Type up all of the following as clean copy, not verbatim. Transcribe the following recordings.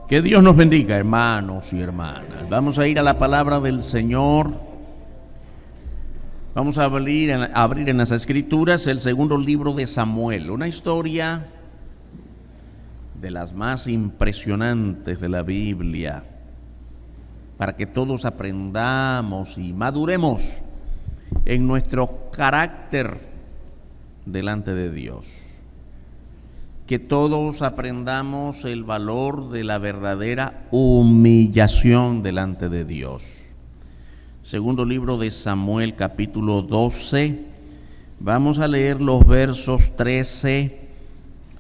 Que Dios nos bendiga, hermanos y hermanas. Vamos a ir a la palabra del Señor. Vamos a abrir en las Escrituras el segundo libro de Samuel, una historia de las más impresionantes de la Biblia, para que todos aprendamos y maduremos en nuestro carácter delante de Dios. Que todos aprendamos el valor de la verdadera humillación delante de Dios. Segundo libro de Samuel, capítulo 12. Vamos a leer los versos 13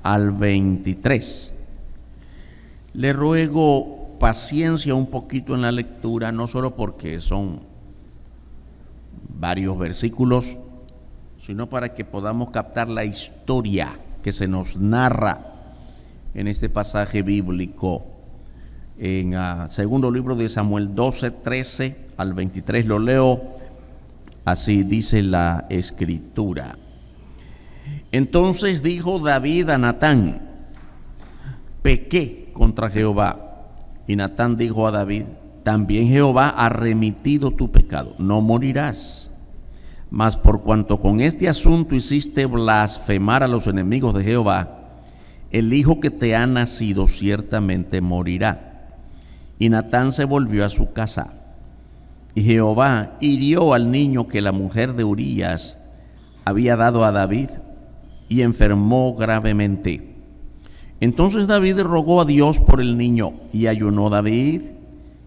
al 23. Le ruego paciencia un poquito en la lectura, no solo porque son varios versículos, sino para que podamos captar la historia que se nos narra en este pasaje bíblico. En segundo libro de Samuel 12, 13 al 23, lo leo, así dice la Escritura. Entonces dijo David a Natán: pequé contra Jehová. Y Natán dijo a David: también Jehová ha remitido tu pecado, no morirás. Mas por cuanto con este asunto hiciste blasfemar a los enemigos de Jehová, el hijo que te ha nacido ciertamente morirá. Y Natán se volvió a su casa. Y Jehová hirió al niño que la mujer de Urías había dado a David, y enfermó gravemente. Entonces David rogó a Dios por el niño, y ayunó David,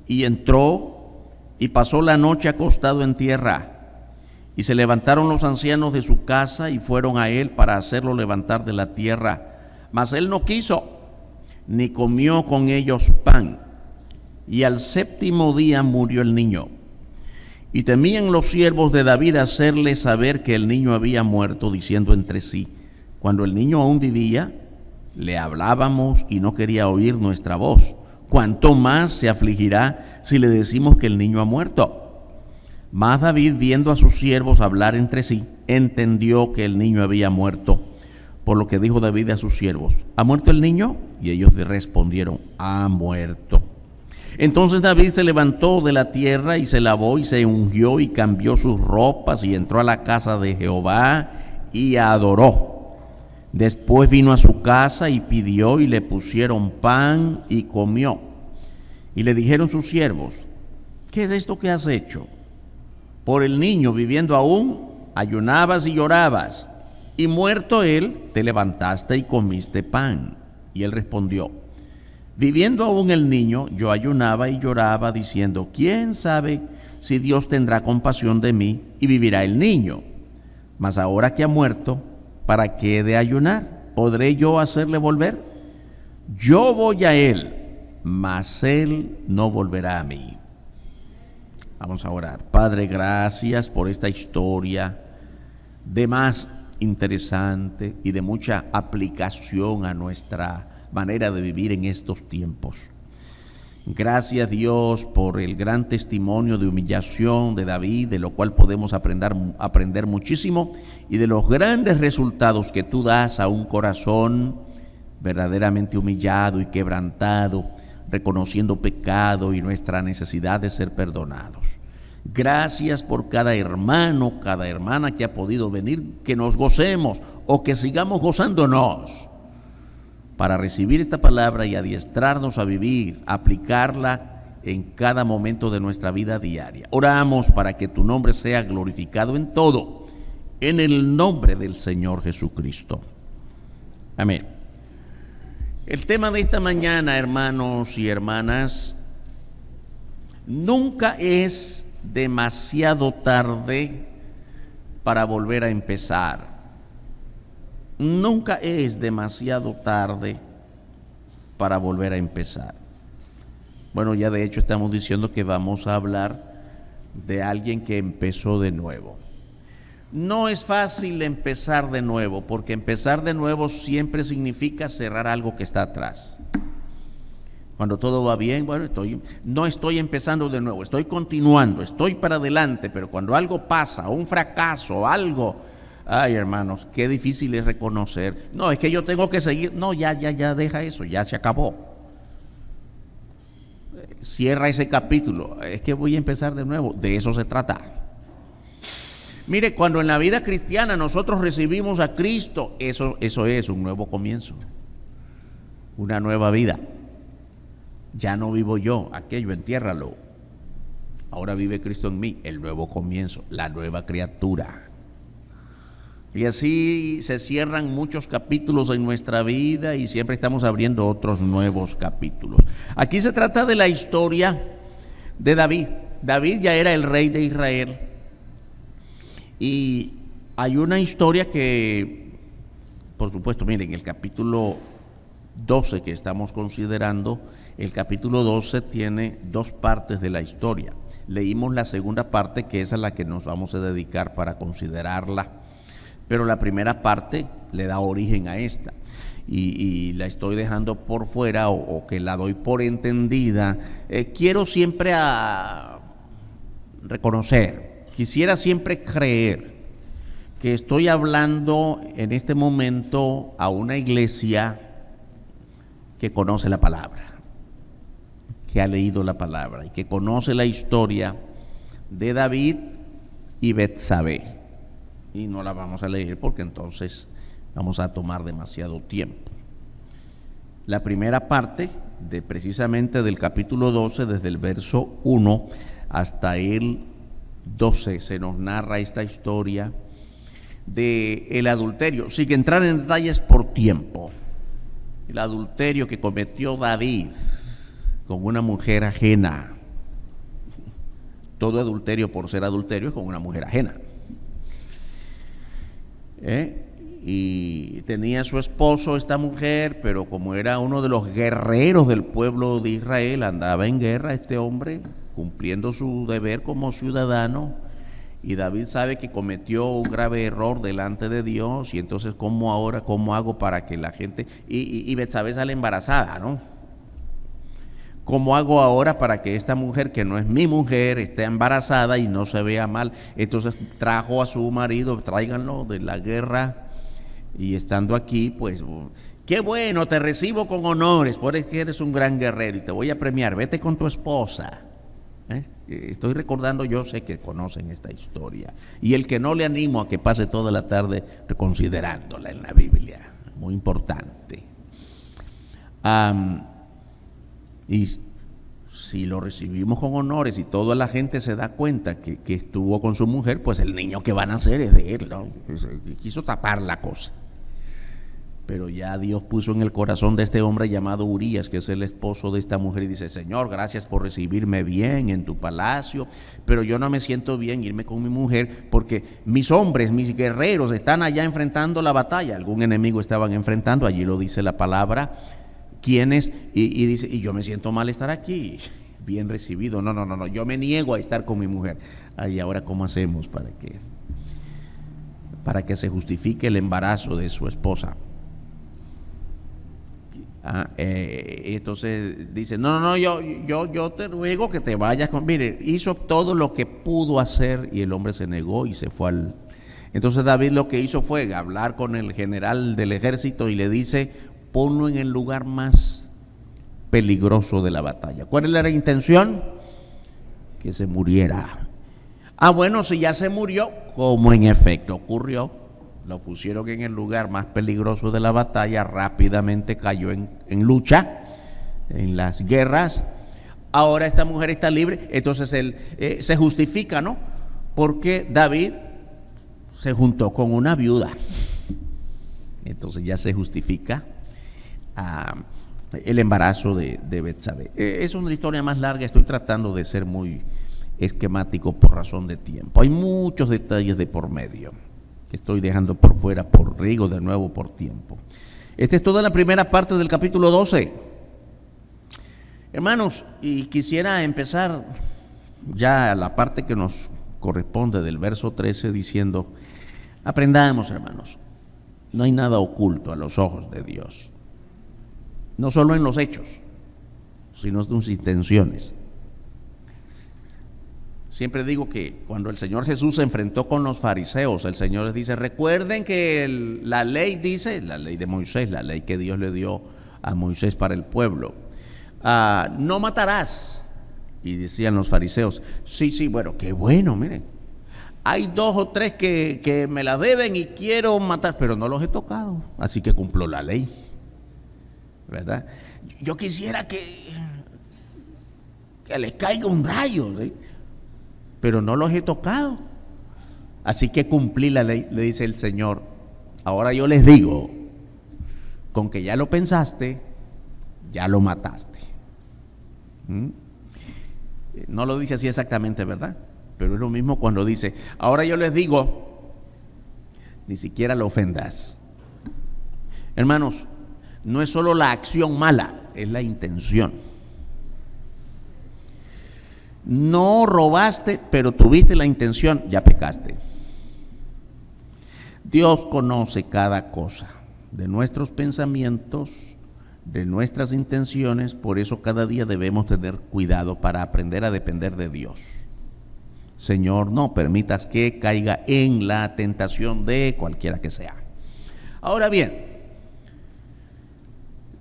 y entró, y pasó la noche acostado en tierra. Y se levantaron los ancianos de su casa y fueron a él para hacerlo levantar de la tierra. Mas él no quiso, ni comió con ellos pan. Y al séptimo día murió el niño. Y temían los siervos de David hacerle saber que el niño había muerto, diciendo entre sí: cuando el niño aún vivía, le hablábamos y no quería oír nuestra voz. ¿Cuánto más se afligirá si le decimos que el niño ha muerto? Mas David, viendo a sus siervos hablar entre sí, entendió que el niño había muerto. Por lo que dijo David a sus siervos: ¿ha muerto el niño? Y ellos le respondieron: ha muerto. Entonces David se levantó de la tierra y se lavó y se ungió y cambió sus ropas y entró a la casa de Jehová y adoró. Después vino a su casa y pidió, y le pusieron pan y comió. Y le dijeron sus siervos: ¿qué es esto que has hecho? Por el niño, viviendo aún, ayunabas y llorabas, y muerto él, te levantaste y comiste pan. Y él respondió: viviendo aún el niño, yo ayunaba y lloraba, diciendo: ¿quién sabe si Dios tendrá compasión de mí y vivirá el niño? Mas ahora que ha muerto, ¿para qué he de ayunar? ¿Podré yo hacerle volver? Yo voy a él, mas él no volverá a mí. Vamos a orar. Padre, gracias por esta historia de más interesante y de mucha aplicación a nuestra manera de vivir en estos tiempos. Gracias, Dios, por el gran testimonio de humillación de David, de lo cual podemos aprender muchísimo, y de los grandes resultados que tú das a un corazón verdaderamente humillado y quebrantado, reconociendo pecado y nuestra necesidad de ser perdonados. Gracias por cada hermano, cada hermana que ha podido venir, que nos gocemos o que sigamos gozándonos para recibir esta palabra y adiestrarnos a vivir, aplicarla en cada momento de nuestra vida diaria. Oramos para que tu nombre sea glorificado en todo, en el nombre del Señor Jesucristo. Amén. El tema de esta mañana, hermanos y hermanas: nunca es demasiado tarde para volver a empezar. Nunca es demasiado tarde para volver a empezar. Bueno, ya de hecho estamos diciendo que vamos a hablar de alguien que empezó de nuevo. No es fácil empezar de nuevo, porque empezar de nuevo siempre significa cerrar algo que está atrás. Cuando todo va bien, bueno, no estoy empezando de nuevo, estoy continuando, estoy para adelante, pero cuando algo pasa, un fracaso, algo, ay, hermanos, qué difícil es reconocer. No, es que yo tengo que seguir. No, ya deja eso, ya se acabó. cierra ese capítulo. Es que voy a empezar de nuevo. De eso se trata. Mire, cuando en la vida cristiana nosotros recibimos a Cristo, eso es un nuevo comienzo, una nueva vida. Ya no vivo yo, aquello entiérralo. Ahora vive Cristo en mí, el nuevo comienzo, la nueva criatura. Y así se cierran muchos capítulos en nuestra vida y siempre estamos abriendo otros nuevos capítulos. Aquí se trata de la historia de David. David ya era el rey de Israel. Y hay una historia que, por supuesto, miren, el capítulo 12 que estamos considerando, el capítulo 12 tiene dos partes de la historia. Leímos la segunda parte, que es a la que nos vamos a dedicar para considerarla, pero la primera parte le da origen a esta. Y la estoy dejando por fuera o que la doy por entendida. Quiero siempre reconocer, quisiera siempre creer que estoy hablando en este momento a una iglesia que conoce la palabra, que ha leído la palabra y que conoce la historia de David y Betsabé. Y no la vamos a leer porque entonces vamos a tomar demasiado tiempo. La primera parte de precisamente del capítulo 12, desde el verso 1 hasta el 12, se nos narra esta historia de el adulterio, sin entrar en detalles por tiempo. El adulterio que cometió David con una mujer ajena. Todo adulterio, por ser adulterio, es con una mujer ajena. Y tenía su esposo esta mujer, pero como era uno de los guerreros del pueblo de Israel, andaba en guerra este hombre, cumpliendo su deber como ciudadano, y David sabe que cometió un grave error delante de Dios, y entonces cómo hago para que la gente, y Betsabé sale embarazada, ¿no? ¿Cómo hago ahora para que esta mujer, que no es mi mujer, esté embarazada y no se vea mal? Entonces trajo a su marido, tráiganlo de la guerra, y estando aquí, pues, qué bueno, te recibo con honores, porque eres un gran guerrero y te voy a premiar, vete con tu esposa. Estoy recordando, yo sé que conocen esta historia, y el que no, le animo a que pase toda la tarde reconsiderándola en la Biblia, muy importante. Y si lo recibimos con honores y toda la gente se da cuenta que estuvo con su mujer, pues el niño que van a hacer es de él, ¿no? Quiso tapar la cosa. Pero ya Dios puso en el corazón de este hombre llamado Urías, que es el esposo de esta mujer, y dice: Señor, gracias por recibirme bien en tu palacio, pero yo no me siento bien irme con mi mujer porque mis hombres, mis guerreros están allá enfrentando la batalla. Algún enemigo estaban enfrentando, allí lo dice la palabra. ¿Quiénes? Y dice, y yo me siento mal estar aquí, bien recibido. No, yo me niego a estar con mi mujer. ¿Y ahora cómo hacemos para que se justifique el embarazo de su esposa? Entonces dice, no, yo te ruego que te vayas con... Mire, hizo todo lo que pudo hacer y el hombre se negó y se fue al... Entonces David lo que hizo fue hablar con el general del ejército y le dice: ponlo en el lugar más peligroso de la batalla. ¿Cuál era la intención? Que se muriera. Bueno, si ya se murió, como en efecto ocurrió, lo pusieron en el lugar más peligroso de la batalla, rápidamente cayó en lucha, en las guerras. Ahora esta mujer está libre, entonces él se justifica, ¿no? Porque David se juntó con una viuda. Entonces ya se justifica el embarazo de Betsabé. Es una historia más larga, estoy tratando de ser muy esquemático por razón de tiempo. Hay muchos detalles de por medio que estoy dejando por fuera, por rigo de nuevo, por tiempo. Esta es toda la primera parte del capítulo 12. Hermanos, y quisiera empezar ya la parte que nos corresponde del verso 13 diciendo: aprendamos, hermanos, no hay nada oculto a los ojos de Dios. No solo en los hechos, sino en sus intenciones. Siempre digo que cuando el Señor Jesús se enfrentó con los fariseos, el Señor les dice: recuerden que la ley dice, la ley de Moisés, la ley que Dios le dio a Moisés para el pueblo, no matarás. Y decían los fariseos, sí, bueno, qué bueno, miren. Hay 2 o 3 que me la deben y quiero matar, pero no los he tocado, así que cumplo la ley, ¿verdad? Yo quisiera que les caiga un rayo, ¿sí? Pero no los he tocado, así que cumplí la ley, le dice el Señor. Ahora yo les digo, con que ya lo pensaste, ya lo mataste. No lo dice así exactamente, ¿verdad? Pero es lo mismo cuando dice, ahora yo les digo, ni siquiera lo ofendas. Hermanos, no es solo la acción mala, es la intención. No robaste, pero tuviste la intención, ya pecaste. Dios conoce cada cosa de nuestros pensamientos, de nuestras intenciones, por eso cada día debemos tener cuidado para aprender a depender de Dios. Señor, no permitas que caiga en la tentación de cualquiera que sea. Ahora bien,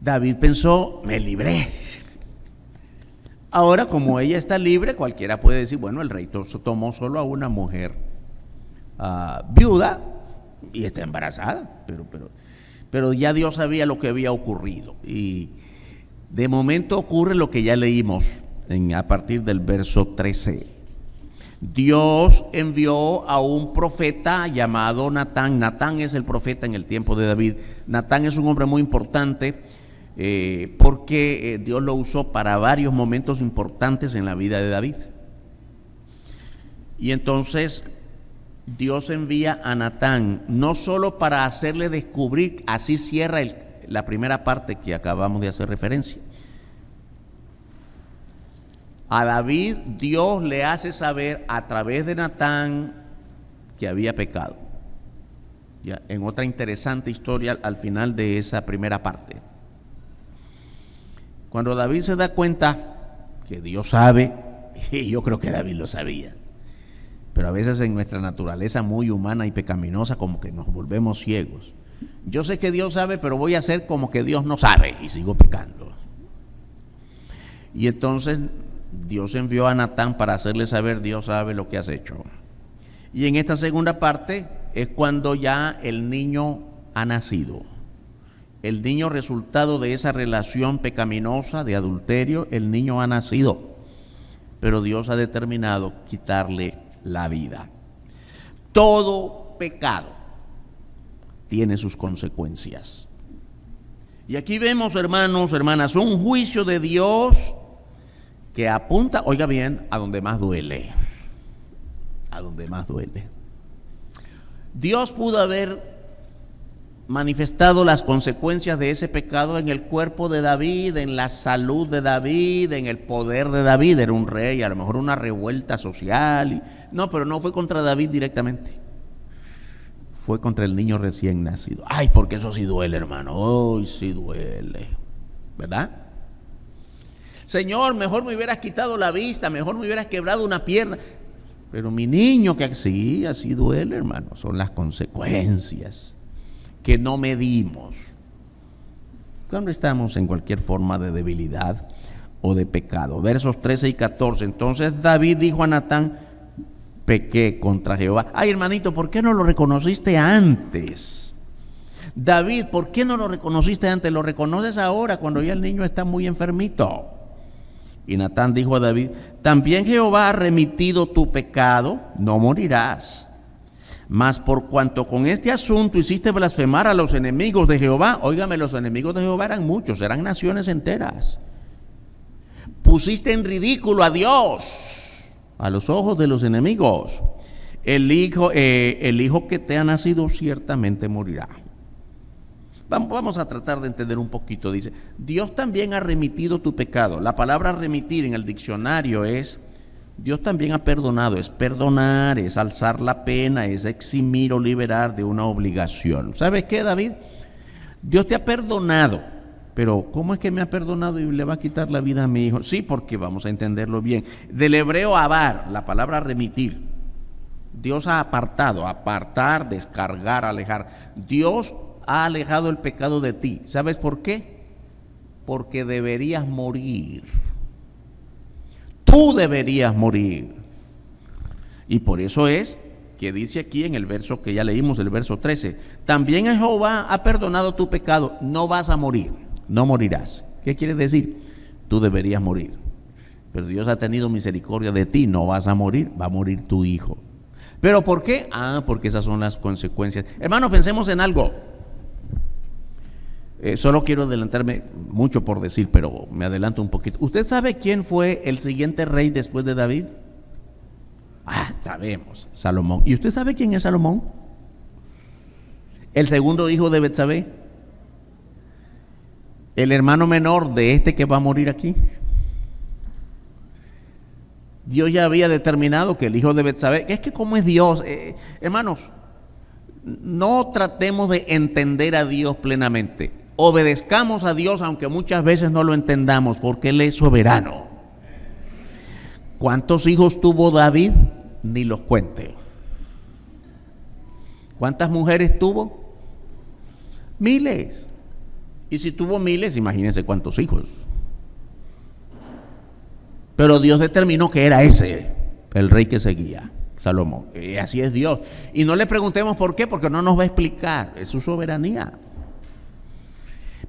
David pensó, me libré. Ahora, como ella está libre, cualquiera puede decir, bueno, el rey tomó solo a una mujer viuda y está embarazada, pero ya Dios sabía lo que había ocurrido. Y de momento ocurre lo que ya leímos a partir del verso 13. Dios envió a un profeta llamado Natán. Natán es el profeta en el tiempo de David. Natán es un hombre muy importante porque Dios lo usó para varios momentos importantes en la vida de David. Y entonces Dios envía a Natán no solo para hacerle descubrir, así cierra la primera parte que acabamos de hacer referencia. A David Dios le hace saber a través de Natán que había pecado. Ya, en otra interesante historia al final de esa primera parte. Cuando David se da cuenta que Dios sabe, y yo creo que David lo sabía, pero a veces en nuestra naturaleza muy humana y pecaminosa como que nos volvemos ciegos. Yo sé que Dios sabe, pero voy a hacer como que Dios no sabe y sigo pecando. Y entonces Dios envió a Natán para hacerle saber, Dios sabe lo que has hecho. Y en esta segunda parte es cuando ya el niño ha nacido. El niño resultado de esa relación pecaminosa de adulterio, el niño ha nacido. Pero Dios ha determinado quitarle la vida. Todo pecado tiene sus consecuencias. Y aquí vemos, hermanos, hermanas, un juicio de Dios que apunta, oiga bien, a donde más duele. A donde más duele. Dios pudo haber manifestado las consecuencias de ese pecado en el cuerpo de David, en la salud de David, en el poder de David. Era un rey, a lo mejor una revuelta social. No, pero no fue contra David directamente. Fue contra el niño recién nacido. Ay, porque eso sí duele, hermano. Ay, sí duele. ¿Verdad? Señor, mejor me hubieras quitado la vista, mejor me hubieras quebrado una pierna. Pero mi niño, que sí, así duele, hermano. Son las consecuencias que no medimos cuando estamos en cualquier forma de debilidad o de pecado. Versos 13 y 14. Entonces David dijo a Natán, pequé contra Jehová. Ay, hermanito, ¿por qué no lo reconociste antes? David, ¿por qué no lo reconociste antes? Lo reconoces ahora cuando ya el niño está muy enfermito. Y Natán dijo a David, también Jehová ha remitido tu pecado, no morirás. Mas por cuanto con este asunto hiciste blasfemar a los enemigos de Jehová, óigame, los enemigos de Jehová eran muchos, eran naciones enteras. Pusiste en ridículo a Dios a los ojos de los enemigos. El hijo que te ha nacido ciertamente morirá. Vamos a tratar de entender un poquito. Dice, Dios también ha remitido tu pecado. La palabra remitir en el diccionario es, Dios también ha perdonado, es perdonar, es alzar la pena, es eximir o liberar de una obligación. ¿Sabes qué, David? Dios te ha perdonado, pero ¿cómo es que me ha perdonado y le va a quitar la vida a mi hijo? Sí, porque vamos a entenderlo bien. Del hebreo avar, la palabra remitir. Dios ha apartado, apartar, descargar, alejar. Dios ha alejado el pecado de ti. ¿Sabes por qué? Porque deberías morir. Tú tú deberías morir. Y por eso es que dice aquí en el verso que ya leímos, el verso 13, también Jehová ha perdonado tu pecado, no vas a morir, no morirás. ¿Qué quiere decir? Tú deberías morir, pero Dios ha tenido misericordia de ti, no vas a morir, va a morir tu hijo. ¿Pero por qué? Porque esas son las consecuencias. Hermanos, pensemos en algo. Solo quiero adelantarme, mucho por decir, pero me adelanto un poquito. ¿Usted sabe quién fue el siguiente rey después de David? Sabemos, Salomón. ¿Y usted sabe quién es Salomón? El segundo hijo de Betsabé, el hermano menor de este que va a morir aquí. Dios ya había determinado que el hijo de Betsabé, es que como es Dios, hermanos, no tratemos de entender a Dios plenamente. Obedezcamos a Dios aunque muchas veces no lo entendamos, porque Él es soberano. ¿Cuántos hijos tuvo David? Ni los cuente. ¿Cuántas mujeres tuvo? Miles. Y si tuvo miles, imagínense cuántos hijos. Pero Dios determinó que era ese el rey que seguía, Salomón. Y así es Dios. Y no le preguntemos por qué, porque no nos va a explicar. Es su soberanía.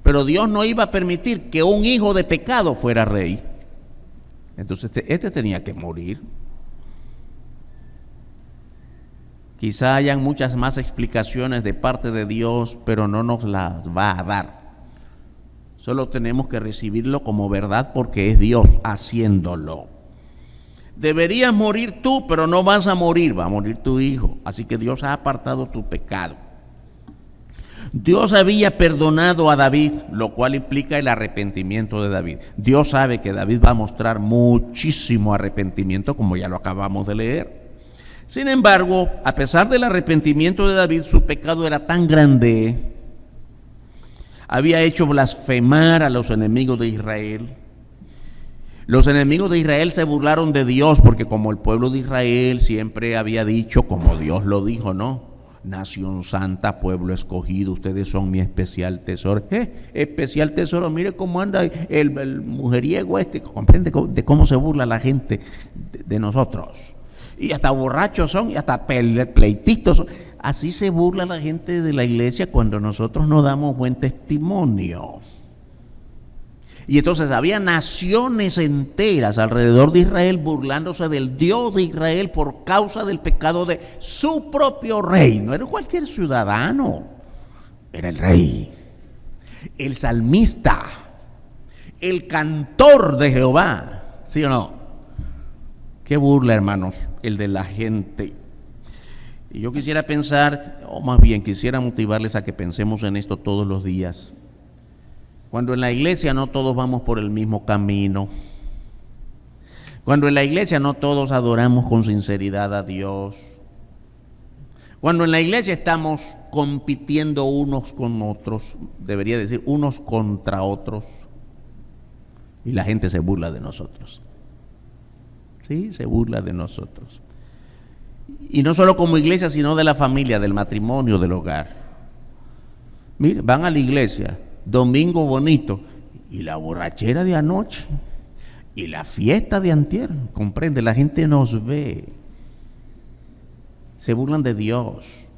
Pero Dios no iba a permitir que un hijo de pecado fuera rey. Entonces este tenía que morir. Quizá hayan muchas más explicaciones de parte de Dios, pero no nos las va a dar. Solo tenemos que recibirlo como verdad porque es Dios haciéndolo. Deberías morir tú, pero no vas a morir, va a morir tu hijo. Así que Dios ha apartado tu pecado. Dios había perdonado a David, lo cual implica el arrepentimiento de David. Dios sabe que David va a mostrar muchísimo arrepentimiento, como ya lo acabamos de leer. Sin embargo, a pesar del arrepentimiento de David, su pecado era tan grande, había hecho blasfemar a los enemigos de Israel. Los enemigos de Israel se burlaron de Dios, porque como el pueblo de Israel siempre había dicho, como Dios lo dijo, ¿no? Nación santa, pueblo escogido, ustedes son mi especial tesoro. Especial tesoro, mire cómo anda el mujeriego comprende de cómo se burla la gente de nosotros. Y hasta borrachos son, y hasta pleititos son. Así se burla la gente de la iglesia cuando nosotros no damos buen testimonio. Y entonces había naciones enteras alrededor de Israel burlándose del Dios de Israel por causa del pecado de su propio rey. No era cualquier ciudadano, era el rey, el salmista, el cantor de Jehová. ¿Sí o no? Qué burla, hermanos, el de la gente. Y yo quisiera pensar, o más bien quisiera motivarles a que pensemos en esto todos los días. Cuando en la iglesia no todos vamos por el mismo camino. Cuando en la iglesia no todos adoramos con sinceridad a Dios. Cuando en la iglesia estamos compitiendo unos con otros, debería decir unos contra otros, y la gente se burla de nosotros. Sí, se burla de nosotros. Y no solo como iglesia, sino de la familia, del matrimonio, del hogar. Mire, van a la iglesia, domingo bonito, y la borrachera de anoche, y la fiesta de antier, comprende, la gente nos ve. Se burlan de Dios.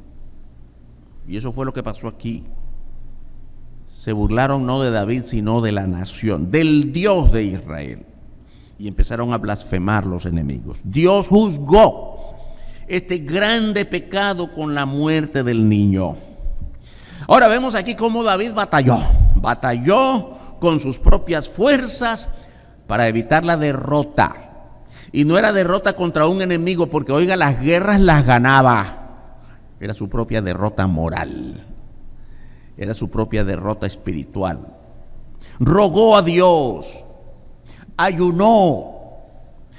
Y eso fue lo que pasó aquí. Se burlaron no de David, sino de la nación, del Dios de Israel. Y empezaron a blasfemar los enemigos. Dios juzgó este grande pecado con la muerte del niño. Ahora vemos aquí cómo David batalló con sus propias fuerzas para evitar la derrota. Y no era derrota contra un enemigo, porque oiga, las guerras las ganaba. Era su propia derrota moral, era su propia derrota espiritual. Rogó a Dios, ayunó,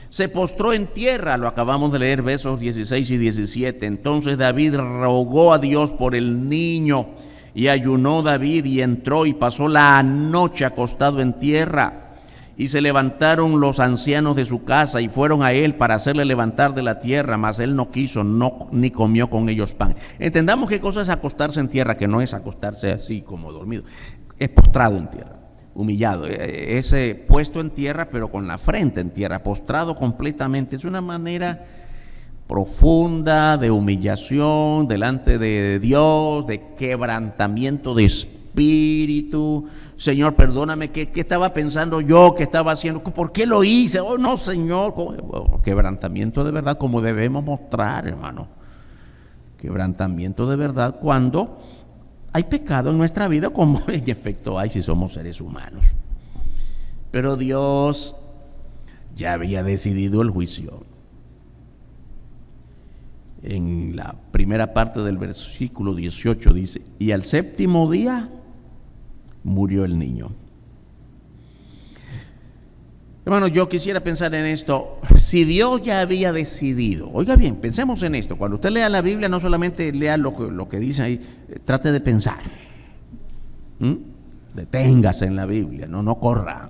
se postró en tierra, lo acabamos de leer, versos 16 y 17. Entonces David rogó a Dios por el niño, y ayunó David y entró y pasó la noche acostado en tierra. Y se levantaron los ancianos de su casa y fueron a él para hacerle levantar de la tierra, mas él no quiso, ni comió con ellos pan. Entendamos qué cosa es acostarse en tierra, que no es acostarse así como dormido, es postrado en tierra. humillado, ese puesto en tierra, pero con la frente en tierra, postrado completamente. Es una manera profunda de humillación delante de Dios, de quebrantamiento de espíritu. Señor, perdóname, ¿qué estaba pensando yo? ¿Qué estaba haciendo? ¿Por qué lo hice? Oh, no, Señor. Quebrantamiento de verdad, como debemos mostrar, hermano. Quebrantamiento de verdad cuando hay pecado en nuestra vida, como en efecto hay si somos seres humanos. Pero Dios ya había decidido el juicio. En la primera parte del versículo 18 dice: y al séptimo día murió el niño. Hermano, yo quisiera pensar en esto. Si Dios ya había decidido, oiga bien, pensemos en esto. Cuando usted lea la Biblia, no solamente lea lo que dice ahí, trate de pensar. Deténgase en la Biblia, no corra.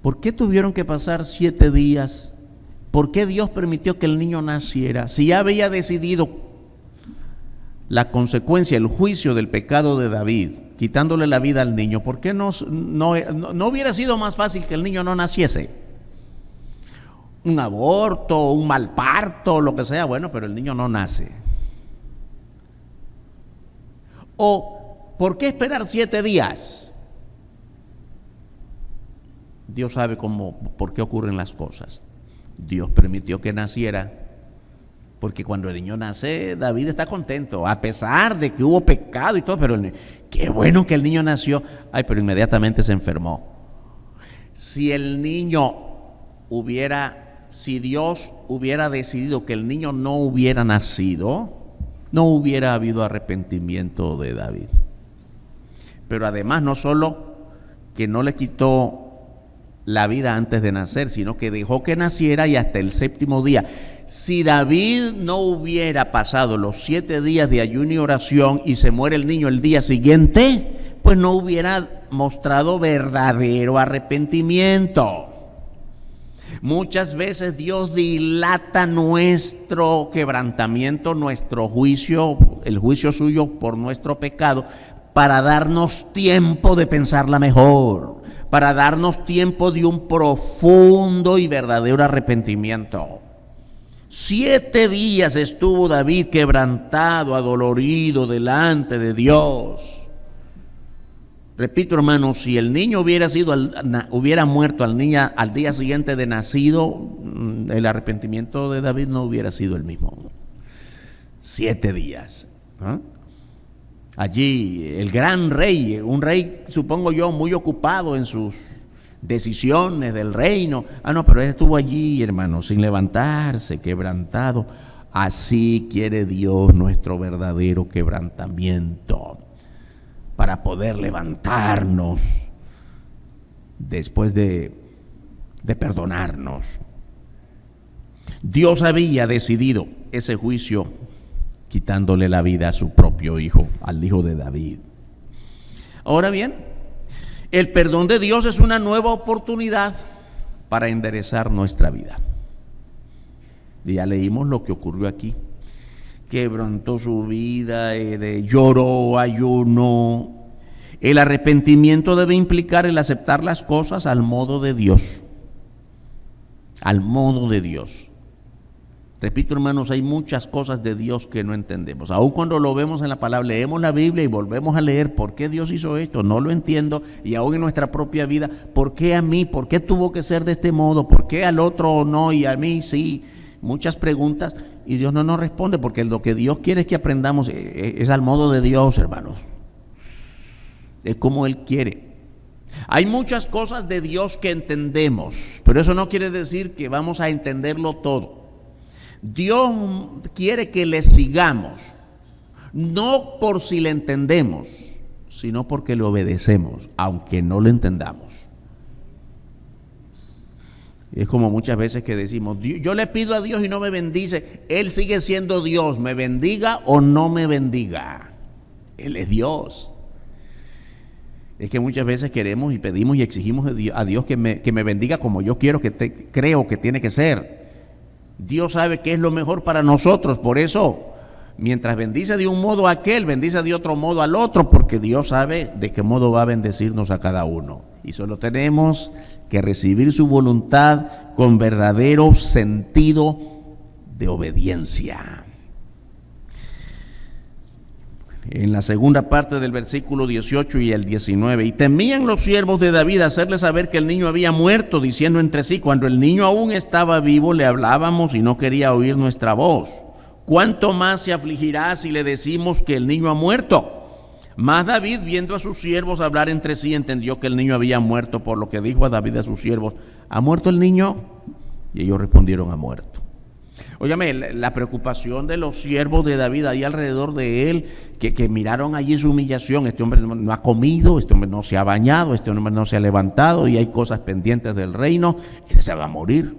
¿Por qué tuvieron que pasar 7 días? ¿Por qué Dios permitió que el niño naciera? Si ya había decidido la consecuencia, el juicio del pecado de David, quitándole la vida al niño, ¿por qué no hubiera sido más fácil que el niño no naciese? Un aborto, un mal parto, lo que sea, bueno, pero el niño no nace. ¿O por qué esperar 7 días? Dios sabe por qué ocurren las cosas. Dios permitió que naciera, porque cuando el niño nace, David está contento, a pesar de que hubo pecado y todo, pero qué bueno que el niño nació. Ay, pero inmediatamente se enfermó. Si Dios hubiera decidido que el niño no hubiera nacido, no hubiera habido arrepentimiento de David. Pero además, no solo que no le quitó la vida antes de nacer, sino que dejó que naciera y hasta el séptimo día. Si David no hubiera pasado los 7 días de ayuno y oración y se muere el niño el día siguiente, pues no hubiera mostrado verdadero arrepentimiento. Muchas veces Dios dilata nuestro quebrantamiento, nuestro juicio, el juicio suyo por nuestro pecado, para darnos tiempo de pensarla mejor, para darnos tiempo de un profundo y verdadero arrepentimiento. 7 días estuvo David quebrantado, adolorido delante de Dios. Repito, hermano, si el niño hubiera muerto al día siguiente de nacido, el arrepentimiento de David no hubiera sido el mismo. 7 días. Allí el gran rey, un rey, supongo yo, muy ocupado en sus decisiones del reino. No, pero él estuvo allí, hermano, sin levantarse, quebrantado. Así quiere Dios nuestro verdadero quebrantamiento, para poder levantarnos después de perdonarnos. Dios había decidido ese juicio quitándole la vida a su propio hijo, al hijo de David. Ahora bien, el perdón de Dios es una nueva oportunidad para enderezar nuestra vida. Ya leímos lo que ocurrió aquí. Quebrantó su vida, lloró, ayunó. El arrepentimiento debe implicar el aceptar las cosas al modo de Dios. Al modo de Dios. Repito, hermanos, hay muchas cosas de Dios que no entendemos. Aun cuando lo vemos en la palabra, leemos la Biblia y volvemos a leer por qué Dios hizo esto, no lo entiendo. Y aún en nuestra propia vida, ¿por qué a mí? ¿Por qué tuvo que ser de este modo? ¿Por qué al otro no y a mí sí? Muchas preguntas y Dios no nos responde, porque lo que Dios quiere es que aprendamos es al modo de Dios, hermanos. Es como Él quiere. Hay muchas cosas de Dios que entendemos, pero eso no quiere decir que vamos a entenderlo todo. Dios quiere que le sigamos, no por si le entendemos, sino porque le obedecemos, aunque no lo entendamos. Es como muchas veces que decimos, yo le pido a Dios y no me bendice, Él sigue siendo Dios, me bendiga o no me bendiga, Él es Dios. Es que muchas veces queremos y pedimos y exigimos a Dios que me bendiga como yo creo que tiene que ser. Dios sabe qué es lo mejor para nosotros, por eso Mientras bendice de un modo a aquel, bendice de otro modo al otro, porque Dios sabe de qué modo va a bendecirnos a cada uno. Y solo tenemos que recibir su voluntad con verdadero sentido de obediencia. En la segunda parte del versículo 18 y el 19, y temían los siervos de David hacerle saber que el niño había muerto, diciendo entre sí, cuando el niño aún estaba vivo le hablábamos y no quería oír nuestra voz. ¿Cuánto más se afligirá si le decimos que el niño ha muerto? Mas David, viendo a sus siervos hablar entre sí, entendió que el niño había muerto, por lo que dijo a David a sus siervos, ¿ha muerto el niño? Y ellos respondieron, ha muerto. Óyame, la preocupación de los siervos de David ahí alrededor de él, que miraron allí su humillación. Este hombre no ha comido, este hombre no se ha bañado, este hombre no se ha levantado y hay cosas pendientes del reino, él se va a morir.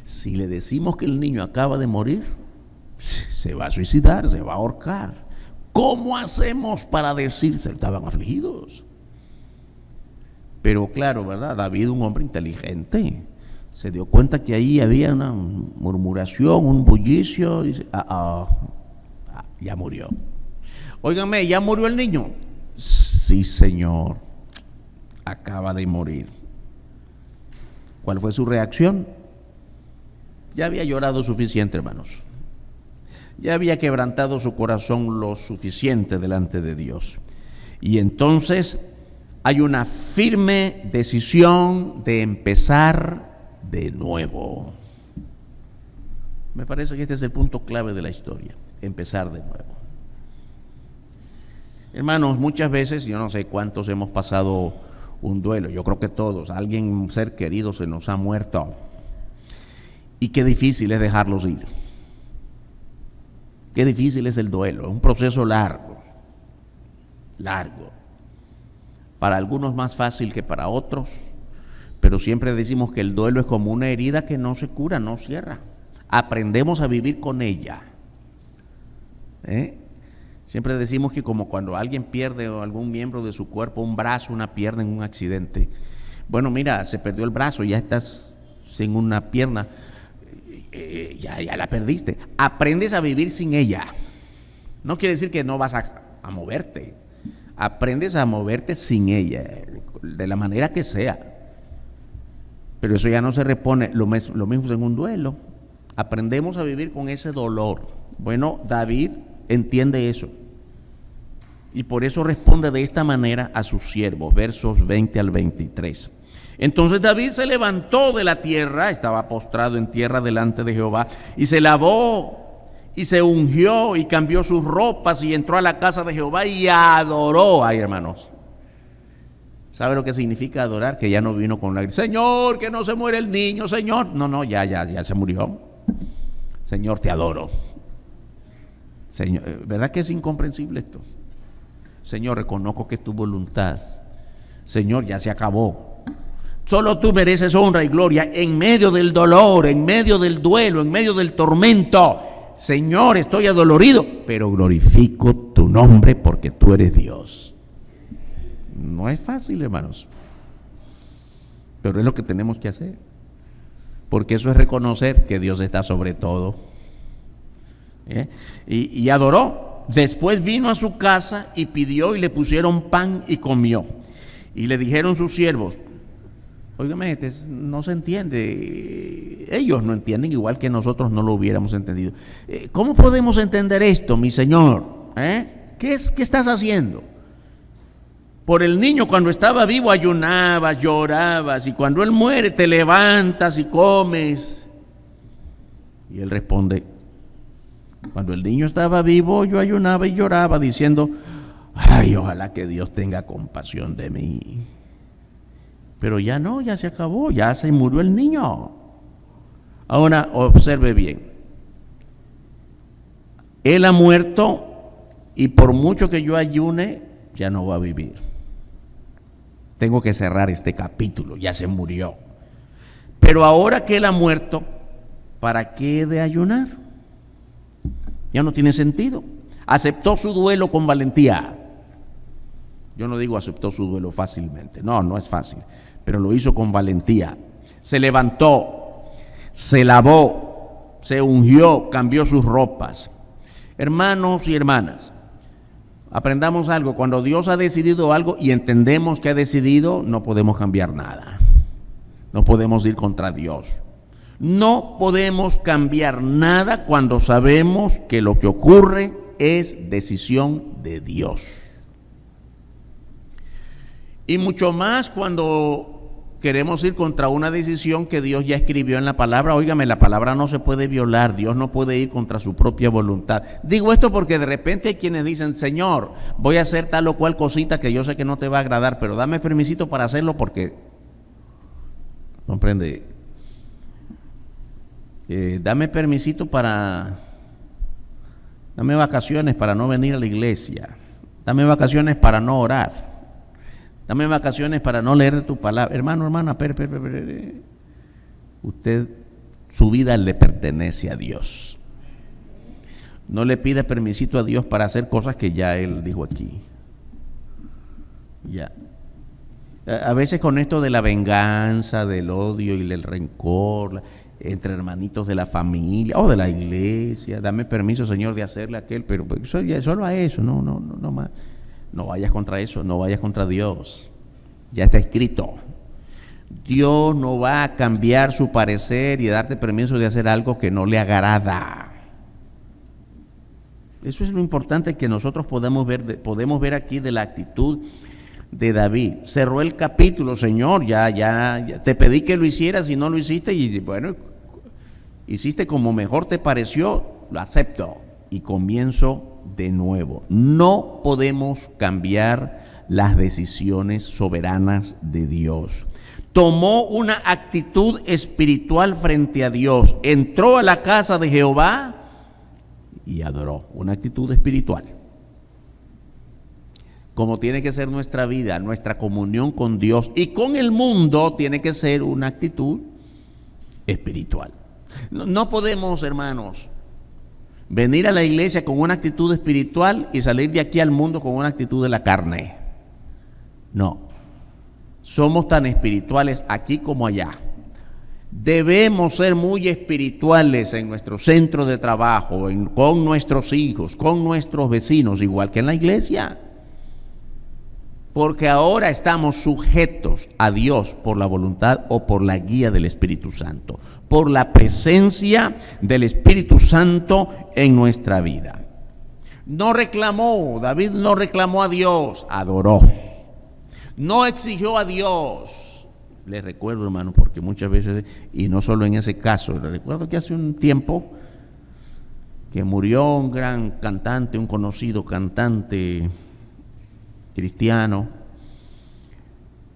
Si le decimos que el niño acaba de morir, se va a suicidar, se va a ahorcar. ¿Cómo hacemos para decirse? Estaban afligidos. Pero claro, ¿verdad? David, un hombre inteligente, se dio cuenta que ahí había una murmuración, un bullicio, y dice, ya murió. Óigame, ¿ya murió el niño? Sí, señor, acaba de morir. ¿Cuál fue su reacción? Ya había llorado suficiente, hermanos. Ya había quebrantado su corazón lo suficiente delante de Dios. Y entonces hay una firme decisión de empezar de nuevo. Me parece que este es el punto clave de la historia, empezar de nuevo. Hermanos, muchas veces, yo no sé cuántos hemos pasado un duelo, yo creo que todos, alguien, un ser querido se nos ha muerto. Y qué difícil es dejarlos ir. Qué difícil es el duelo, es un proceso largo. Para algunos más fácil que para otros, pero siempre decimos que el duelo es como una herida que no se cura, no cierra. Aprendemos a vivir con ella. Siempre decimos que como cuando alguien pierde algún miembro de su cuerpo, un brazo, una pierna en un accidente. Bueno, mira, se perdió el brazo, ya estás sin una pierna, ya la perdiste. Aprendes a vivir sin ella. No quiere decir que no vas a moverte. Aprendes a moverte sin ella, de la manera que sea. Pero eso ya no se repone, lo mismo en un duelo. Aprendemos a vivir con ese dolor. Bueno, David entiende eso. Y por eso responde de esta manera a sus siervos, versos 20 al 23. Entonces David se levantó de la tierra, estaba postrado en tierra delante de Jehová, y se lavó, y se ungió, y cambió sus ropas, y entró a la casa de Jehová, y adoró. Ay, hermanos, ¿sabe lo que significa adorar? Que ya no vino con lágrimas. Señor, que no se muere el niño, Señor. No, ya se murió. Señor, te adoro. Señor, ¿verdad que es incomprensible esto? Señor, reconozco que es tu voluntad. Señor, ya se acabó. Solo tú mereces honra y gloria en medio del dolor, en medio del duelo, en medio del tormento. Señor, estoy adolorido, pero glorifico tu nombre porque tú eres Dios. No es fácil, hermanos, pero es lo que tenemos que hacer, porque eso es reconocer que Dios está sobre todo. Y adoró. Después vino a su casa y pidió, y le pusieron pan y comió. Y le dijeron sus siervos, óigame, no se entiende, ellos no entienden, igual que nosotros no lo hubiéramos entendido. ¿Cómo podemos entender esto, mi señor? ¿Qué estás haciendo? Por el niño, cuando estaba vivo ayunabas, llorabas, y cuando él muere te levantas y comes. Y él responde, cuando el niño estaba vivo yo ayunaba y lloraba, diciendo, ay, ojalá que Dios tenga compasión de mí. Pero ya no, ya se acabó, ya se murió el niño. Ahora observe bien, él ha muerto, y por mucho que yo ayune, ya no va a vivir. Tengo que cerrar este capítulo, ya se murió. Pero ahora que él ha muerto, ¿para qué he de ayunar? Ya no tiene sentido. Aceptó su duelo con valentía. Yo no digo aceptó su duelo fácilmente, no es fácil, pero lo hizo con valentía. Se levantó, se lavó, se ungió, cambió sus ropas. Hermanos y hermanas, aprendamos algo. Cuando Dios ha decidido algo y entendemos que ha decidido, no podemos cambiar nada. No podemos ir contra Dios. No podemos cambiar nada cuando sabemos que lo que ocurre es decisión de Dios. Y mucho más cuando queremos ir contra una decisión que Dios ya escribió en la palabra. Óigame, la palabra no se puede violar. Dios no puede ir contra su propia voluntad. Digo esto porque de repente hay quienes dicen: Señor, voy a hacer tal o cual cosita que yo sé que no te va a agradar, pero dame permisito para hacerlo porque... ¿Comprende? Dame permisito para... Dame vacaciones para no venir a la iglesia. Dame vacaciones para no orar. Dame vacaciones para no leer tu palabra. Hermano, hermana, usted, su vida le pertenece a Dios. No le pida permisito a Dios para hacer cosas que ya Él dijo aquí. Ya. A veces con esto de la venganza, del odio y del rencor entre hermanitos de la familia o de la iglesia, dame permiso, Señor, de hacerle aquel, pero solo a eso, no más. No vayas contra eso, no vayas contra Dios. Ya está escrito. Dios no va a cambiar su parecer y darte permiso de hacer algo que no le agrada. Eso es lo importante que nosotros podemos ver aquí de la actitud de David. Cerró el capítulo: Señor, ya te pedí que lo hicieras y no lo hiciste, y bueno, hiciste como mejor te pareció, lo acepto y comienzo de nuevo. No podemos cambiar las decisiones soberanas de Dios. Tomó una actitud espiritual frente a Dios. Entró a la casa de Jehová y adoró. Una actitud espiritual. Como tiene que ser nuestra vida, nuestra comunión con Dios y con el mundo, tiene que ser una actitud espiritual. No podemos, hermanos, venir a la iglesia con una actitud espiritual y salir de aquí al mundo con una actitud de la carne. No. Somos tan espirituales aquí como allá. Debemos ser muy espirituales en nuestro centro de trabajo, con nuestros hijos, con nuestros vecinos, igual que en la iglesia. Porque ahora estamos sujetos a Dios por la voluntad o por la guía del Espíritu Santo, por la presencia del Espíritu Santo en nuestra vida. David no reclamó a Dios, adoró. No exigió a Dios. Les recuerdo, hermano, porque muchas veces, y no solo en ese caso, les recuerdo que hace un tiempo que murió un gran cantante, un conocido cantante cristiano,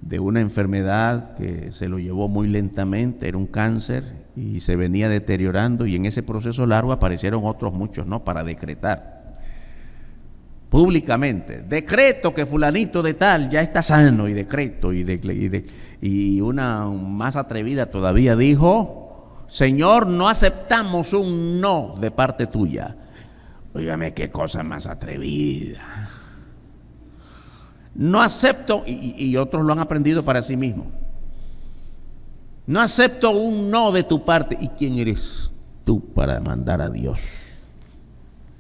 de una enfermedad que se lo llevó muy lentamente. Era un cáncer y se venía deteriorando, y en ese proceso largo aparecieron otros muchos, ¿no?, para decretar públicamente: decreto que fulanito de tal ya está sano, y decreto, y una más atrevida todavía dijo: Señor, no aceptamos un no de parte tuya. Óigame, qué cosa más atrevida. No acepto, y otros lo han aprendido para sí mismos. No acepto un no de tu parte. ¿Y quién eres tú para mandar a Dios?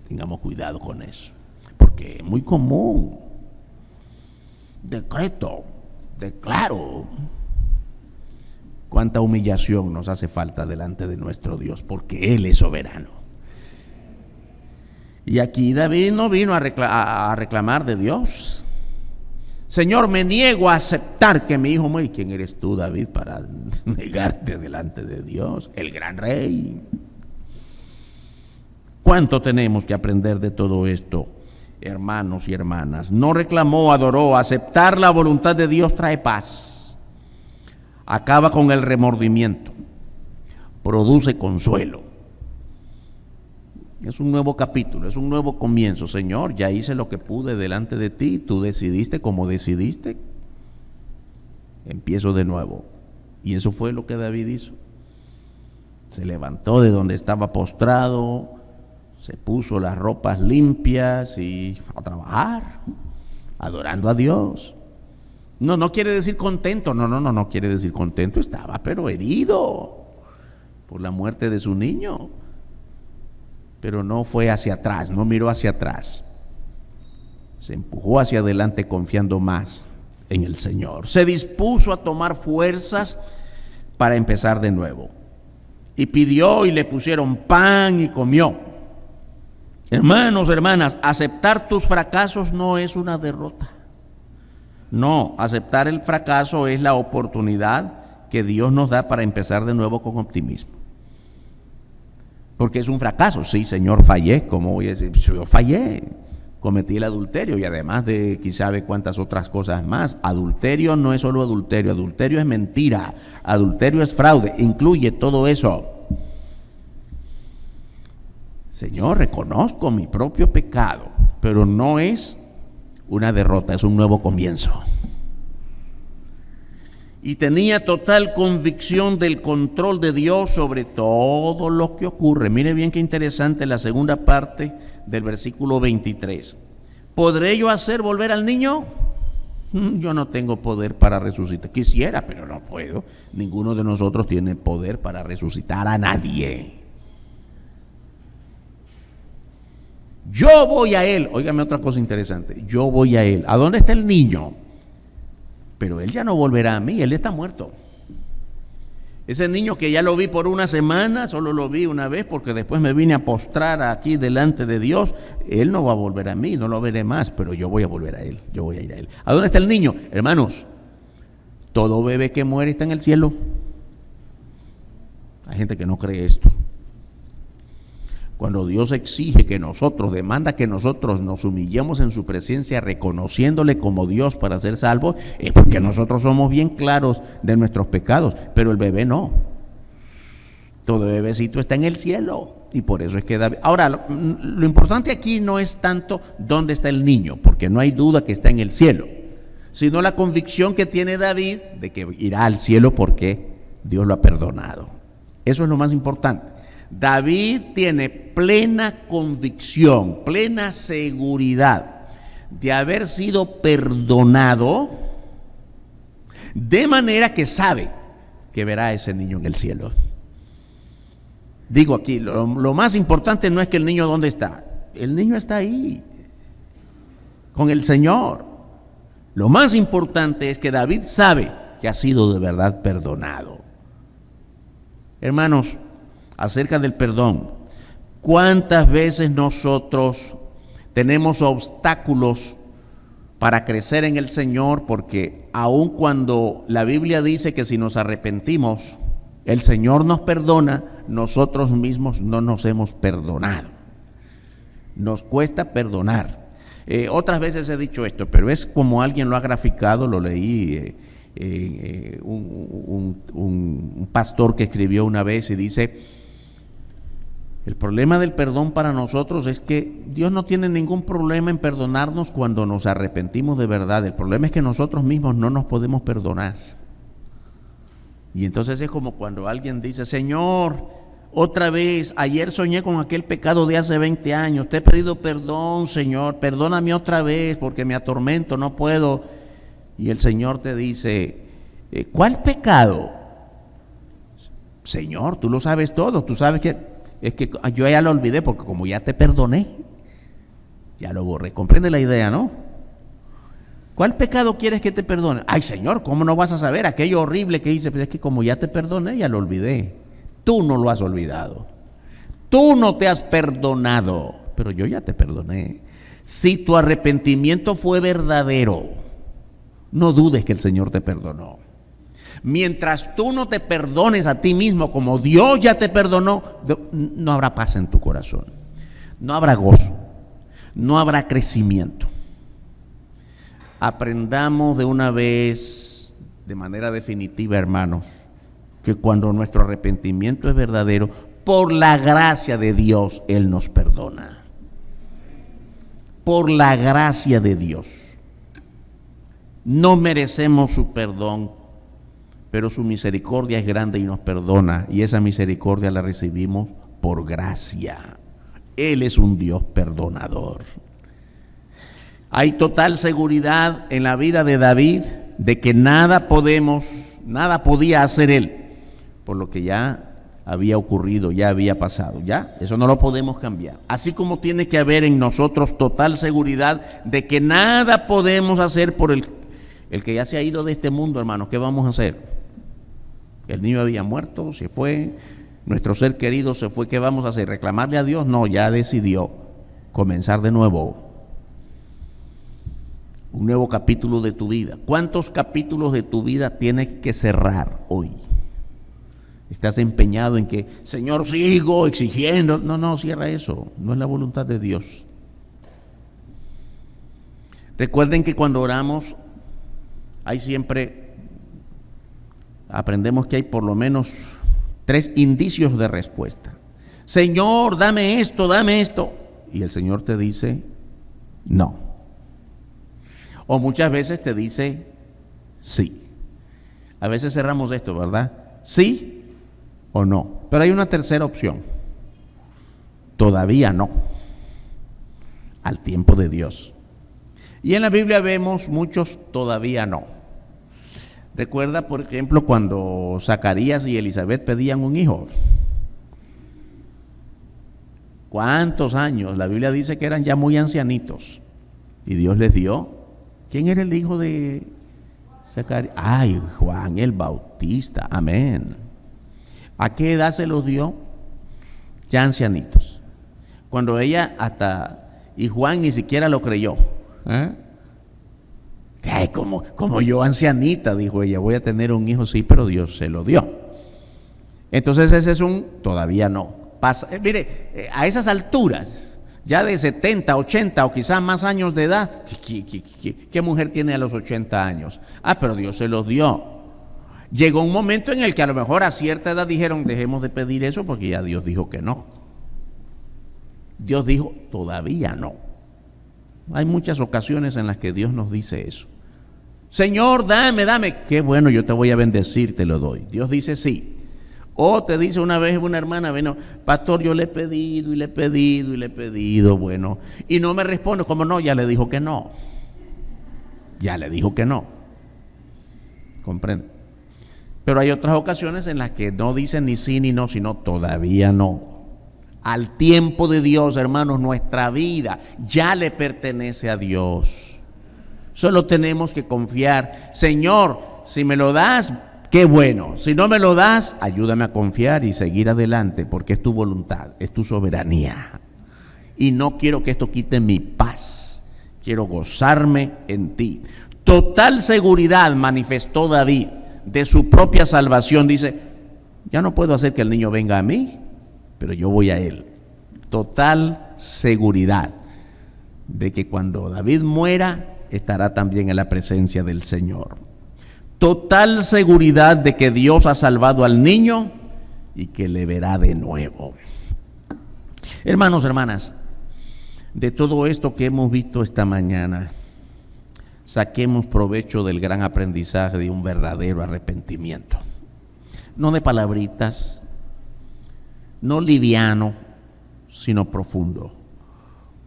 Tengamos cuidado con eso, porque es muy común. Decreto, declaro. Cuánta humillación nos hace falta delante de nuestro Dios, porque Él es soberano. Y aquí David no vino a reclamar de Dios. Señor, me niego a aceptar que mi hijo muera. ¿Quién eres tú, David, para negarte delante de Dios, el gran rey? ¿Cuánto tenemos que aprender de todo esto, hermanos y hermanas? No reclamó, adoró. Aceptar la voluntad de Dios trae paz. Acaba con el remordimiento. Produce consuelo. Es un nuevo capítulo, es un nuevo comienzo. Señor, ya hice lo que pude delante de ti, tú decidiste como decidiste, empiezo de nuevo. Y eso fue lo que David hizo. Se levantó de donde estaba postrado, se puso las ropas limpias y a trabajar, adorando a Dios. No quiere decir contento, no quiere decir contento, estaba pero herido por la muerte de su niño. pero no fue hacia atrás, no miró hacia atrás. Se empujó hacia adelante confiando más en el Señor. Se dispuso a tomar fuerzas para empezar de nuevo. Y pidió y le pusieron pan y comió. Hermanos, hermanas, aceptar tus fracasos no es una derrota. No, aceptar el fracaso es la oportunidad que Dios nos da para empezar de nuevo con optimismo. Porque es un fracaso. Sí, Señor, fallé. ¿Cómo voy a decir? Yo fallé. Cometí el adulterio y además de quién sabe cuántas otras cosas más. Adulterio no es solo adulterio. Adulterio es mentira. Adulterio es fraude. Incluye todo eso. Señor, reconozco mi propio pecado, pero no es una derrota, es un nuevo comienzo. Y tenía total convicción del control de Dios sobre todo lo que ocurre. Mire bien qué interesante la segunda parte del versículo 23. ¿Podré yo hacer volver al niño? Yo no tengo poder para resucitar. Quisiera, pero no puedo. Ninguno de nosotros tiene poder para resucitar a nadie. Yo voy a él. Óigame otra cosa interesante. Yo voy a él. ¿A dónde está el niño? Pero él ya no volverá a mí. Él está muerto. Ese niño que ya lo vi por una semana, solo lo vi una vez porque después me vine a postrar aquí delante de Dios. Él no va a volver a mí, no lo veré más, pero yo voy a volver a él. Yo voy a ir a él. ¿A dónde está el niño? Hermanos, todo bebé que muere está en el cielo. Hay gente que no cree esto. Cuando Dios exige que nosotros, demanda que nosotros nos humillemos en su presencia reconociéndole como Dios para ser salvos, es porque nosotros somos bien claros de nuestros pecados, pero el bebé no. Todo bebecito está en el cielo y por eso es que David... Ahora, lo importante aquí no es tanto dónde está el niño, porque no hay duda que está en el cielo, sino la convicción que tiene David de que irá al cielo porque Dios lo ha perdonado. Eso es lo más importante. David tiene plena convicción, plena seguridad de haber sido perdonado, de manera que sabe que verá a ese niño en el cielo. Digo aquí, lo más importante no es que el niño dónde está. El niño está ahí, con el Señor. Lo más importante es que David sabe que ha sido de verdad perdonado. Hermanos, acerca del perdón, ¿cuántas veces nosotros tenemos obstáculos para crecer en el Señor? Porque aun cuando la Biblia dice que si nos arrepentimos, el Señor nos perdona, nosotros mismos no nos hemos perdonado. Nos cuesta perdonar. Otras veces he dicho esto, pero es como alguien lo ha graficado, lo leí, un pastor que escribió una vez y dice: el problema del perdón para nosotros es que Dios no tiene ningún problema en perdonarnos cuando nos arrepentimos de verdad. El problema es que nosotros mismos no nos podemos perdonar. Y entonces es como cuando alguien dice: Señor, otra vez, ayer soñé con aquel pecado de hace 20 años, te he pedido perdón, Señor, perdóname otra vez porque me atormento, no puedo. Y el Señor te dice: ¿cuál pecado? Señor, tú lo sabes todo, tú sabes que es que yo ya lo olvidé porque como ya te perdoné, ya lo borré. ¿Comprende la idea, no? ¿Cuál pecado quieres que te perdone? Ay, Señor, ¿cómo no vas a saber aquello horrible que hice? Pero es que como ya te perdoné, ya lo olvidé. Tú no lo has olvidado. Tú no te has perdonado, pero yo ya te perdoné. Si tu arrepentimiento fue verdadero, no dudes que el Señor te perdonó. Mientras tú no te perdones a ti mismo como Dios ya te perdonó, no habrá paz en tu corazón, no habrá gozo, no habrá crecimiento. Aprendamos de una vez, de manera definitiva, hermanos, que cuando nuestro arrepentimiento es verdadero, por la gracia de Dios, Él nos perdona. Por la gracia de Dios. No merecemos su perdón, pero su misericordia es grande y nos perdona, y esa misericordia la recibimos por gracia. Él es un Dios perdonador. Hay total seguridad en la vida de David de que nada podía hacer él, por lo que ya había ocurrido, ya había pasado, ya, eso no lo podemos cambiar. Así como tiene que haber en nosotros total seguridad de que nada podemos hacer por el que ya se ha ido de este mundo, hermanos. ¿Qué vamos a hacer? El niño había muerto, se fue, nuestro ser querido se fue, ¿qué vamos a hacer? ¿Reclamarle a Dios? No, ya decidió comenzar de nuevo. Un nuevo capítulo de tu vida. ¿Cuántos capítulos de tu vida tienes que cerrar hoy? ¿Estás empeñado en que, Señor, sigo exigiendo? No, cierra eso. No es la voluntad de Dios. Recuerden que cuando oramos, aprendemos que hay por lo menos 3 indicios de respuesta. Señor, dame esto, dame esto. Y el Señor te dice, no. O muchas veces te dice, sí. A veces cerramos esto, ¿verdad? Sí o no. Pero hay una tercera opción. Todavía no. Al tiempo de Dios. Y en la Biblia vemos muchos todavía no. Recuerda, por ejemplo, cuando Zacarías y Elizabeth pedían un hijo. ¿Cuántos años? La Biblia dice que eran ya muy ancianitos. Y Dios les dio. ¿Quién era el hijo de Zacarías? Ay, Juan el Bautista. Amén. ¿A qué edad se los dio? Ya ancianitos. Cuando ella y Juan ni siquiera lo creyó. Ay, como yo ancianita, dijo ella, voy a tener un hijo, sí, pero Dios se lo dio. Entonces ese es todavía no. Mire, a esas alturas, ya de 70, 80 o quizás más años de edad, ¿qué mujer tiene a los 80 años? Pero Dios se los dio. Llegó un momento en el que a lo mejor a cierta edad dijeron, dejemos de pedir eso porque ya Dios dijo que no. Dios dijo, todavía no. Hay muchas ocasiones en las que Dios nos dice eso. Señor, dame. Qué bueno, yo te voy a bendecir, te lo doy. Dios dice sí. O te dice una vez una hermana, bueno, pastor, yo le he pedido y le he pedido y le he pedido, bueno, y no me responde. ¿Cómo no? Ya le dijo que no. Ya le dijo que no. ¿Comprende? Pero hay otras ocasiones en las que no dicen ni sí ni no, sino todavía no. Al tiempo de Dios, hermanos, nuestra vida ya le pertenece a Dios. Solo tenemos que confiar. Señor, si me lo das, qué bueno. Si no me lo das, ayúdame a confiar y seguir adelante, porque es tu voluntad, es tu soberanía. Y no quiero que esto quite mi paz. Quiero gozarme en ti. Total seguridad manifestó David de su propia salvación. Dice, ya no puedo hacer que el niño venga a mí, pero yo voy a él. Total seguridad de que cuando David muera, estará también en la presencia del Señor. Total seguridad de que Dios ha salvado al niño y que le verá de nuevo. Hermanos, hermanas, de todo esto que hemos visto esta mañana, saquemos provecho del gran aprendizaje de un verdadero arrepentimiento. No de palabritas, no liviano, sino profundo.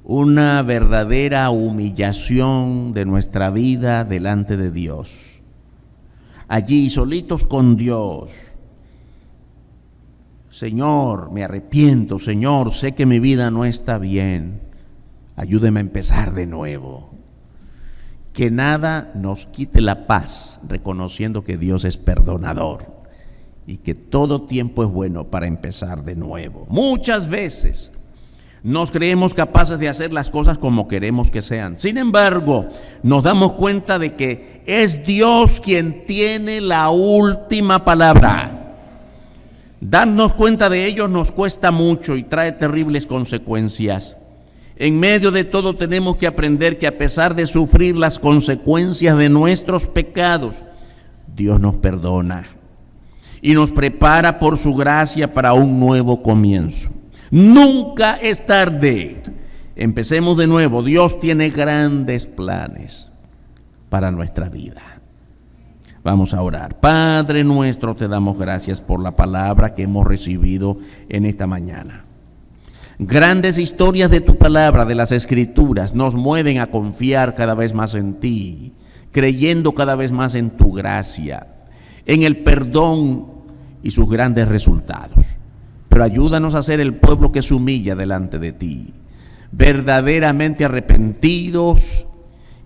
Una verdadera humillación de nuestra vida delante de Dios. Allí, solitos con Dios. Señor, me arrepiento. Señor, sé que mi vida no está bien. Ayúdeme a empezar de nuevo. Que nada nos quite la paz, reconociendo que Dios es perdonador y que todo tiempo es bueno para empezar de nuevo. Muchas veces nos creemos capaces de hacer las cosas como queremos que sean. Sin embargo, nos damos cuenta de que es Dios quien tiene la última palabra. Darnos cuenta de ello nos cuesta mucho y trae terribles consecuencias. En medio de todo tenemos que aprender que a pesar de sufrir las consecuencias de nuestros pecados, Dios nos perdona y nos prepara por su gracia para un nuevo comienzo. Nunca es tarde. Empecemos de nuevo. Dios tiene grandes planes para nuestra vida. Vamos a orar. Padre nuestro, te damos gracias por la palabra que hemos recibido en esta mañana. Grandes historias de tu palabra, de las Escrituras, nos mueven a confiar cada vez más en ti, creyendo cada vez más en tu gracia, en el perdón y sus grandes resultados. pero ayúdanos a ser el pueblo que se humilla delante de ti, verdaderamente arrepentidos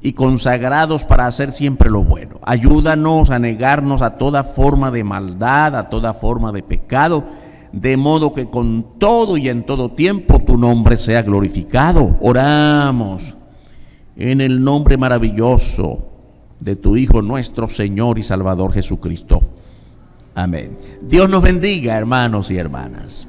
y consagrados para hacer siempre lo bueno. Ayúdanos a negarnos a toda forma de maldad, a toda forma de pecado, de modo que con todo y en todo tiempo tu nombre sea glorificado. Oramos en el nombre maravilloso de tu Hijo, nuestro Señor y Salvador Jesucristo. Amén. Dios nos bendiga, hermanos y hermanas.